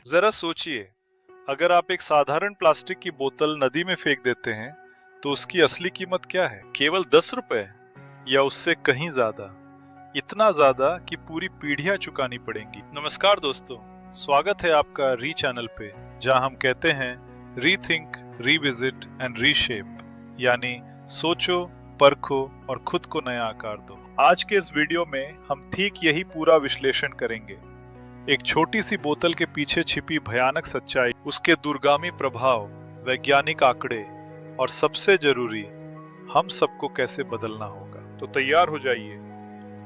जरा सोचिए, अगर आप एक साधारण प्लास्टिक की बोतल नदी में फेंक देते हैं तो उसकी असली कीमत क्या है? केवल 10 रुपए या उससे कहीं ज्यादा? इतना ज्यादा कि पूरी पीढ़ियां चुकानी पड़ेंगी। नमस्कार दोस्तों, स्वागत है आपका री चैनल पे, जहां हम कहते हैं रीथिंक, रिविजिट एंड रीशेप, यानी सोचो, परखो और खुद को नया आकार दो। आज के इस वीडियो में हम ठीक यही पूरा विश्लेषण करेंगे। एक छोटी सी बोतल के पीछे छिपी भयानक सच्चाई, उसके दूरगामी प्रभाव, वैज्ञानिक आंकड़े और सबसे जरूरी, हम सबको कैसे बदलना होगा। तो तैयार हो जाइए।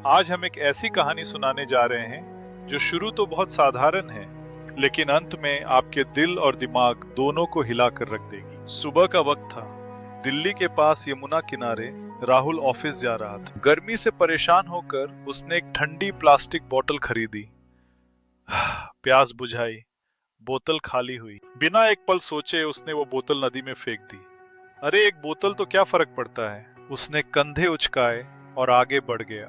आज हम एक ऐसी कहानी सुनाने जा रहे हैं जो शुरू तो बहुत साधारण है, लेकिन अंत में आपके दिल और दिमाग दोनों को हिला कर रख देगी। सुबह का वक्त था। दिल्ली के पास यमुना किनारे राहुल ऑफिस जा रहा था। गर्मी से परेशान होकर उसने एक ठंडी प्लास्टिक बोतल खरीदी। प्यास बुझाई, बोतल खाली हुई। बिना एक पल सोचे उसने वो बोतल नदी में फेंक दी। अरे एक बोतल तो क्या फर्क पड़ता है, उसने कंधे उचकाए और आगे बढ़ गया।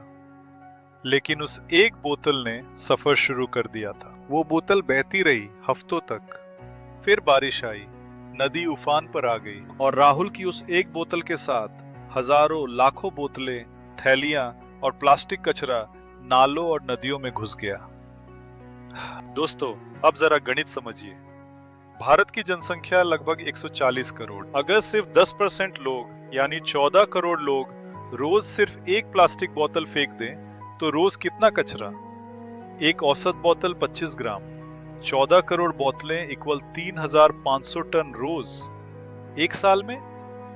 लेकिन उस एक बोतल ने सफर शुरू कर दिया था। वो बोतल बहती रही हफ्तों तक। फिर बारिश आई, नदी उफान पर आ गई और राहुल की उस एक बोतल के साथ हजारों लाखों बोतलें, थैलियां और प्लास्टिक कचरा नालों और नदियों में घुस गया। दोस्तों, अब जरा गणित समझिए। भारत की जनसंख्या लगभग 140 करोड़। अगर सिर्फ 10% लोग यानी 14 करोड़ लोग रोज सिर्फ एक प्लास्टिक बोतल फेंक दें तो रोज कितना कचरा? एक औसत बोतल 25 ग्राम। 14 करोड़ बोतलें इक्वल 3,500 टन रोज। एक साल में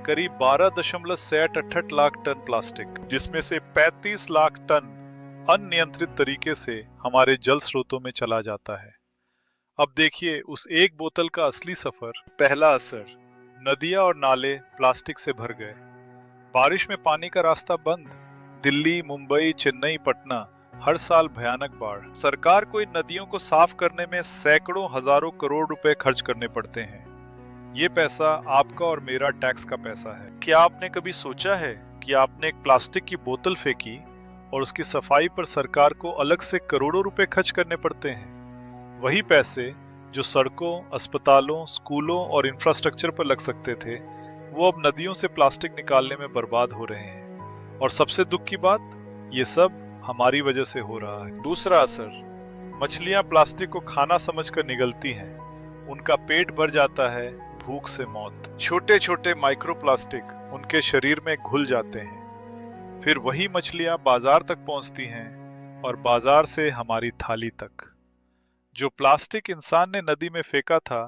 करीब 12.68 लाख टन प्लास्टिक, जिसमें से 35 लाख टन अनियंत्रित तरीके से हमारे जल स्रोतों में चला जाता है। अब देखिए उस एक बोतल का असली सफर। पहला असर, नदियां और नाले प्लास्टिक से भर गए। बारिश में पानी का रास्ता बंद। दिल्ली, मुंबई, चेन्नई, पटना, हर साल भयानक बाढ़। सरकार को इन नदियों को साफ करने में सैकड़ों हजारों करोड़ रुपए खर्च करने पड़ते हैं। ये पैसा आपका और मेरा टैक्स का पैसा है। क्या आपने कभी सोचा है कि आपने एक प्लास्टिक की बोतल फेंकी और उसकी सफाई पर सरकार को अलग से करोड़ों रुपए खर्च करने पड़ते हैं? वही पैसे जो सड़कों, अस्पतालों, स्कूलों और इंफ्रास्ट्रक्चर पर लग सकते थे, वो अब नदियों से प्लास्टिक निकालने में बर्बाद हो रहे हैं। और सबसे दुख की बात, ये सब हमारी वजह से हो रहा है। दूसरा असर, मछलियां प्लास्टिक को खाना समझकर निगलती हैं। उनका पेट भर जाता है, भूख से मौत। छोटे छोटे माइक्रो प्लास्टिक उनके शरीर में घुल जाते हैं। फिर वही मछलियां बाजार तक पहुंचती हैं और बाजार से हमारी थाली तक। जो प्लास्टिक इंसान ने नदी में फेंका था,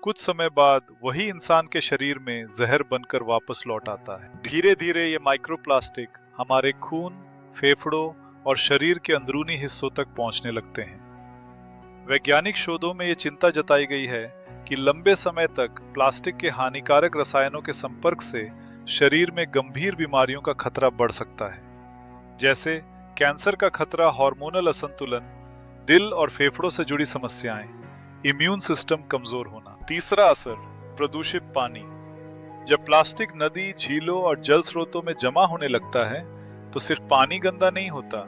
कुछ समय बाद वही इंसान के शरीर में जहर बनकर वापस लौट आता है। धीरे धीरे ये माइक्रो प्लास्टिक हमारे खून, फेफड़ों और शरीर के अंदरूनी हिस्सों तक पहुंचने लगते हैं। वैज्ञानिक शोधों में ये चिंता जताई गई है कि लंबे समय तक प्लास्टिक के हानिकारक रसायनों के संपर्क से शरीर में गंभीर बीमारियों का खतरा बढ़ सकता है, जैसे कैंसर का खतरा, हार्मोनल असंतुलन, दिल और फेफड़ों से जुड़ी समस्याएं, इम्यून सिस्टम कमजोर होना। तीसरा असर, प्रदूषित पानी। जब प्लास्टिक नदी, झीलों और जल स्रोतों में जमा होने लगता है तो सिर्फ पानी गंदा नहीं होता,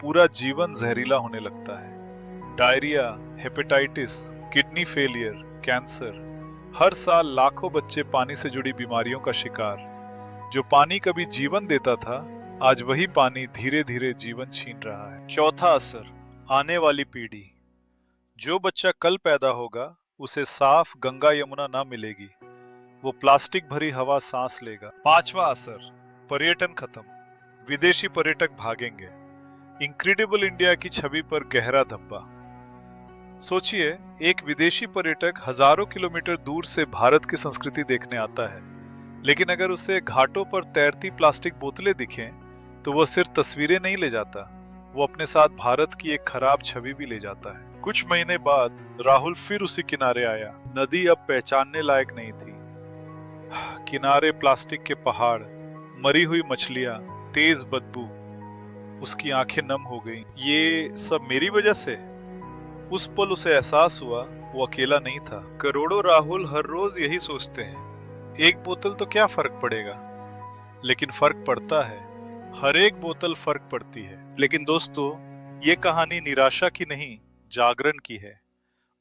पूरा जीवन जहरीला होने लगता है। Diarrhoea, hepatitis, kidney failure, cancer, हर साल लाखों बच्चे पानी से जुड़ी बीमारियों का शिकार। जो पानी कभी जीवन देता था, आज वही पानी धीरे धीरे जीवन छीन रहा है। चौथा असर, आने वाली पीढ़ी। जो बच्चा कल पैदा होगा उसे साफ गंगा यमुना ना मिलेगी, वो प्लास्टिक भरी हवा सांस लेगा। पांचवा असर, पर्यटन खत्म। विदेशी पर्यटक भागेंगे। इनक्रेडिबल इंडिया की छवि पर गहरा धब्बा। सोचिए, एक विदेशी पर्यटक हजारों किलोमीटर दूर से भारत की संस्कृति देखने आता है, लेकिन अगर उसे घाटों पर तैरती प्लास्टिक बोतलें दिखें तो वह सिर्फ तस्वीरें नहीं ले जाता, वो अपने साथ भारत की एक खराब छवि भी ले जाता है। कुछ महीने बाद राहुल फिर उसी किनारे आया। नदी अब पहचानने लायक नहीं थी। किनारे प्लास्टिक के पहाड़, मरी हुई मछलियां, तेज बदबू। उसकी आंखें नम हो गईं। ये सब मेरी वजह से? उस पल उसे एहसास हुआ वो अकेला नहीं था। करोड़ों राहुल हर रोज यही सोचते हैं, एक बोतल तो क्या फर्क पड़ेगा, लेकिन फर्क पड़ता है। हर एक बोतल फर्क पड़ती है। लेकिन दोस्तों, ये कहानी निराशा की नहीं, जागरण की है।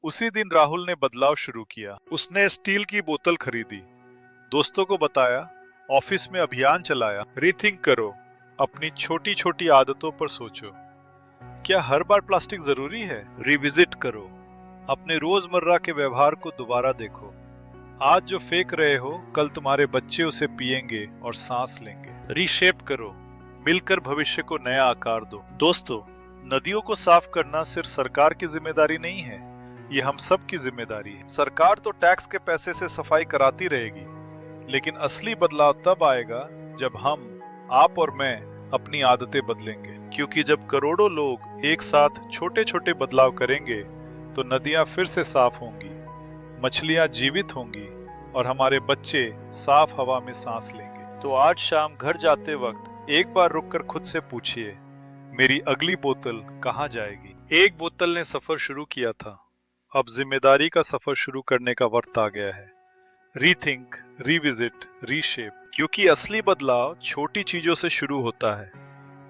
उसी दिन राहुल ने बदलाव शुरू किया। उसने स्टील की बोतल खरीदी, दोस्तों को बताया, ऑफिस में अभियान चलाया। रीथिंक करो, अपनी छोटी छोटी आदतों पर सोचो। क्या हर बार प्लास्टिक जरूरी है? रिविजिट करो, अपने रोजमर्रा के व्यवहार को दोबारा देखो। आज जो फेंक रहे हो, कल तुम्हारे बच्चे उसे पिएंगे और सांस लेंगे। रीशेप करो, मिलकर भविष्य को नया आकार दो। दोस्तों, नदियों को साफ करना सिर्फ सरकार की जिम्मेदारी नहीं है, ये हम सब की जिम्मेदारी है। सरकार तो टैक्स के पैसे से सफाई कराती रहेगी, लेकिन असली बदलाव तब आएगा जब हम, आप और मैं अपनी आदतें बदलेंगे। क्योंकि जब करोड़ों लोग एक साथ छोटे छोटे बदलाव करेंगे तो नदियां फिर से साफ होंगी, मछलियां जीवित होंगी और हमारे बच्चे साफ हवा में सांस लेंगे। तो आज शाम घर जाते वक्त एक बार रुककर खुद से पूछिए, मेरी अगली बोतल कहाँ जाएगी? एक बोतल ने सफर शुरू किया था, अब जिम्मेदारी का सफर शुरू करने का वक्त आ गया है। रीथिंक, रिविजिट, रीशेप, क्योंकि असली बदलाव छोटी चीजों से शुरू होता है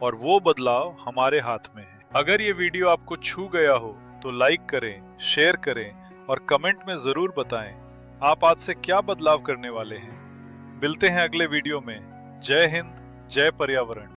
और वो बदलाव हमारे हाथ में है। अगर ये वीडियो आपको छू गया हो तो लाइक करें, शेयर करें और कमेंट में जरूर बताएं आप आज से क्या बदलाव करने वाले हैं। मिलते हैं अगले वीडियो में। जय हिंद, जय पर्यावरण।